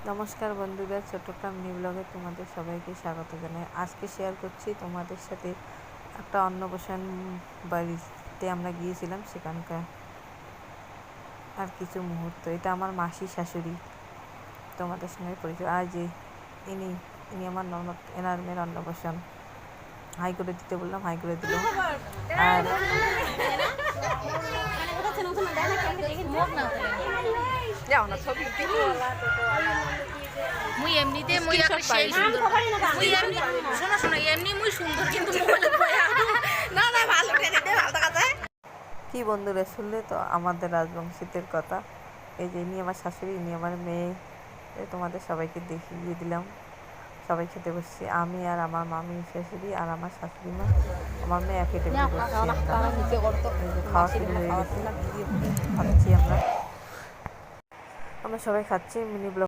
নমস্কার বন্ধুরা, ছোট্টটা মিনি ব্লগে তোমাদের সবাইকে স্বাগত জানাই। আজকে শেয়ার করছি তোমাদের সাথে একটা অন্নপ্রাশন বাড়িতে আমরা গিয়েছিলাম, সেখানকার আর কিছু মুহূর্ত। এটা আমার মাসি শাশুড়ি, তোমাদের সঙ্গে পরিচয়। আর যে ইনি ইনি আমার ননদ, এনার মেয়ের অন্নপ্রাশন। হাই করে দিতে বললাম, হাই করে দিল। আর যাও না ছবি মুই এমনিতে মুই একটা সেই সুন্দর মুই এমনি শোনো শোনো এমনি মুই সুন্দর কিন্তু মোবাইলে না না ভালো টেনে দে ভালো কথা কি বন্ধুরা, শুনলে তো আমাদের রাজবংশীদের কথা। এই যে ইনি আমার শাশুড়ি, ইনি আমার মেয়ে। তোমাদের সবাইকে দেখিয়ে দিলাম। সবাই খেতে বসছি, আমি আর আমার মামি শাশুড়ি আর আমার শাশুড়ি মা, আমার মেয়ে একই টেবিলে বসছি। খাওয়া শুরু হয়ে গেছে, খাচ্ছি আমরা সবাই খাচ্ছি। Mini blog